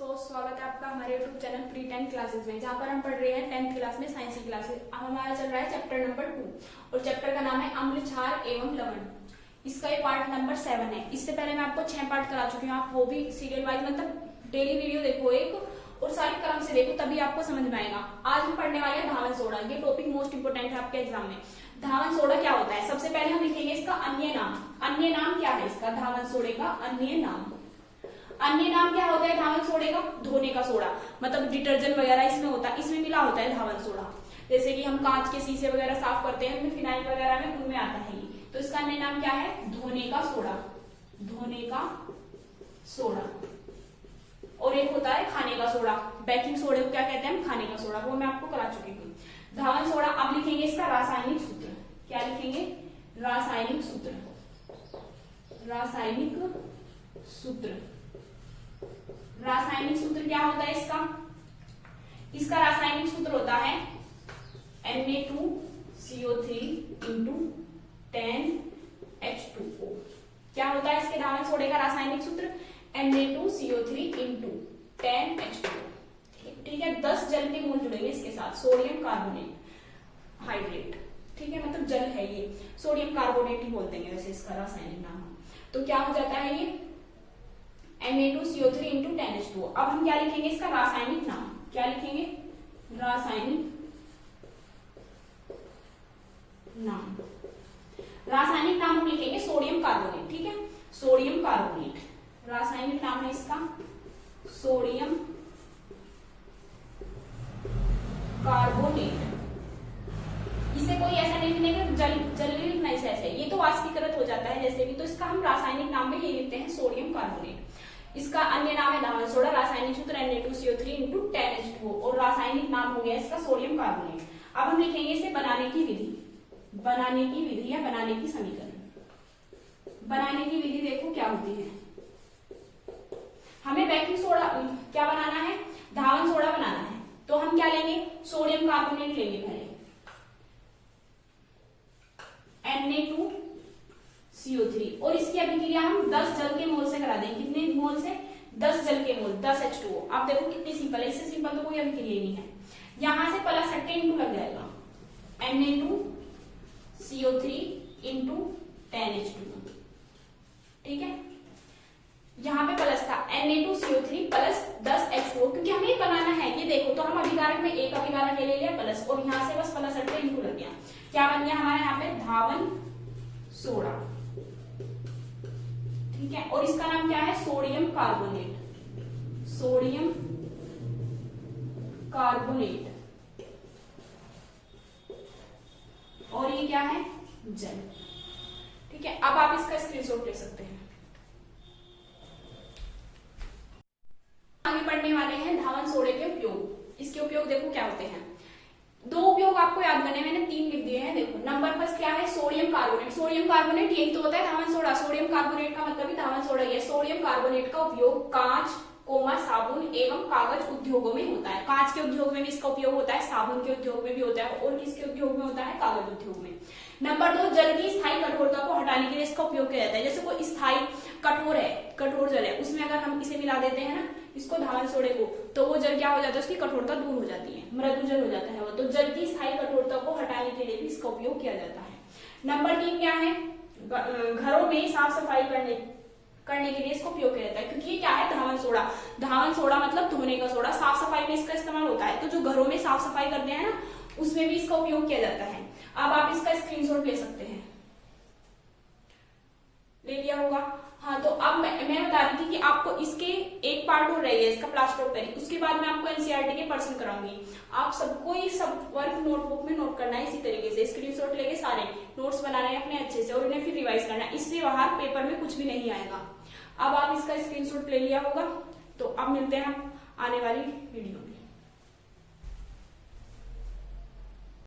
दोस्तों, स्वागत है आपका हमारे YouTube चैनल प्री 10 क्लासेस में, जहाँ पर हम पढ़ रहे हैं 10th क्लास में साइंस की क्लासेस। अब हमारा चल रहा है चैप्टर नंबर 2 और चैप्टर का नाम है अम्ल, क्षार एवं लवण। इसका ये पार्ट नंबर 7 है। इससे पहले मैं आपको 6 पार्ट करा चुकी हूँ। आप वो भी सीरियल वाइज मतलब डेली वीडियो देखो एक और सारे क्रम से देखो, तभी आपको समझ में आएगा। आज हम पढ़ने वाले हैं धावन सोडा। ये टॉपिक मोस्ट इंपोर्टेंट है आपके एग्जाम में। धावन सोडा क्या होता है? सबसे पहले हम लिखेंगे इसका अन्य नाम। अन्य नाम क्या है इसका? धावन सोडे का अन्य नाम। अन्य नाम क्या होता है धावन सोडे का? धोने का सोडा, मतलब डिटर्जेंट वगैरह इसमें होता है, इसमें मिला होता है धावन सोडा। जैसे कि हम कांच के शीशे वगैरह साफ करते हैं, उनमें फिनाइल वगैरह में उनमें आता है ये। तो इसका अन्य नाम क्या है? धोने का सोडा। धोने का सोडा। और एक होता है खाने का सोडा। बेकिंग सोडे को क्या कहते हैं हम? खाने का सोडा। वो मैं आपको करा चुकी हूँ। धावन सोडा। अब लिखेंगे इसका रासायनिक सूत्र। क्या लिखेंगे? रासायनिक सूत्र। रासायनिक सूत्र। रासायनिक सूत्र क्या होता है इसका? इसका रासायनिक सूत्र होता है Na2CO3 इंटू 10H2O। क्या होता है इसके धावन सोडे का रासायनिक सूत्र? Na2CO3 into 10H2O। ठीक है, 10 जल के मोल जुड़ेंगे इसके साथ। Sodium carbonate hydrate. ठीक है, मतलब जल है ये। सोडियम कार्बोनेट ही बोल देंगे वैसे इसका रासायनिक नाम। तो क्या हो जाता है ये? Na2CO3 into 10H2O। अब हम क्या लिखेंगे इसका रासायनिक नाम? क्या लिखेंगे? रासायनिक नाम। रासायनिक नाम हम लिखेंगे सोडियम कार्बोनेट। ठीक है, सोडियम कार्बोनेट रासायनिक नाम है इसका। Sodium carbonate. इसे कोई ऐसा नहीं लिखने का जल नहीं लिखना इसे ऐसे, ये तो वाष्पीकृत हो जाता है जैसे भी। तो इसका हम रासायनिक नाम में ये लिखते हैं सोडियम कार्बोनेट। इसका अन्य नाम है धावन सोडा। रासायनिक सूत्र Na2CO3 इंटू 10H2O और रासायनिक नाम हो गया इसका सोडियम कार्बोनेट। अब हम लिखेंगे इसे बनाने की विधि। बनाने की विधि या बनाने की समीकरण। बनाने की विधि देखो क्या होती है। हमें बेकिंग सोडा क्या बनाना है? धावन सोडा बनाना है। तो हम क्या लेंगे? सोडियम कार्बोनेट लेंगे पहले। Na2CO3 और इसकी अभिक्रिया हम 10 जल के मोल से करा देंगे। कितने मोल से? 10 जल के मोल, 10H2O। आप देखो कितनी सिंपल है, इससे सिंपल तो कोई अभिक्रिया ही नहीं है। यहां से प्लस 30 इंटू लग जाएगा। Na2CO3 into 10H2O। ठीक है, यहाँ पे प्लस था Na2CO3 प्लस 10H2O, क्योंकि हमें ये बनाना है। ये देखो तो हम अभिकारक में एक अभिकारक ले लिया प्लस, और यहाँ से बस प्लस 30 इंटू लग गया। क्या बन गया हमारे यहाँ पे? धावन सोडा। ठीक है, और इसका नाम क्या है? Sodium carbonate. Sodium carbonate. और ये क्या है? जल। ठीक है, अब आप इसका स्क्रीनशॉट ले सकते हैं। आगे पढ़ने वाले हैं धावन सोडे के उपयोग। इसके उपयोग देखो क्या होते हैं। 2 उपयोग आपको याद करने, मैंने 3 लिख दिए हैं। देखो नंबर फर्स्ट क्या है? Sodium carbonate. सोडियम कार्बोनेट यही तो होता है धावन सोडा। सोडियम कार्बोनेट का मतलब भी धावन सोडा ही है। सोडियम कार्बोनेट का उपयोग कांच, साबुन एवं कागज उद्योगों में होता है। कांच के उद्योग में भी इसका उपयोग होता है, साबुन के उद्योग में भी होता है, और किसके उद्योग में होता है? कागज उद्योग में। नंबर 2, जल की स्थायी कठोरता को हटाने के लिए इसका उपयोग किया जाता है। जैसे कोई स्थायी कठोर है, कठोर जल है, उसमें अगर हम इसे मिला देते हैं ना, इसको धावन सोडे को, तो वो जल क्या हो जाता है? उसकी कठोरता दूर हो जाती है, मृदु जल हो जाता है वो। तो जल की स्थायी कठोरता को हटाने के लिए भी इसका उपयोग किया जाता है। नंबर 3 क्या है? घरों में साफ सफाई करने के लिए इसको उपयोग किया जाता है, क्योंकि ये क्या है? धावन सोडा। धावन सोडा मतलब धोने का सोडा। साफ सफाई में इसका इस्तेमाल होता है। तो जो घरों में साफ सफाई करते हैं ना, उसमें भी इसका उपयोग किया जाता है। अब आप इसका स्क्रीनशॉट ले सकते हैं। ले लिया होगा? हाँ, तो अब मैं बता रही थी कि आपको इसके एक पार्ट और रहेगा इसका प्लास्टर ऑफ पेरिस। उसके बाद मैं आपको एनसीईआरटी के पर्सन कराऊंगी। आप सबको ये सब वर्क नोटबुक में नोट करना है। इसी तरीके से स्क्रीनशॉट लेके सारे नोट्स बनाने हैं अपने अच्छे से, और उन्हें फिर रिवाइज करना है। इससे बाहर पेपर में कुछ भी नहीं आएगा। अब आप इसका स्क्रीनशॉट ले लिया होगा। तो अब मिलते हैं हम आने वाली वीडियो में।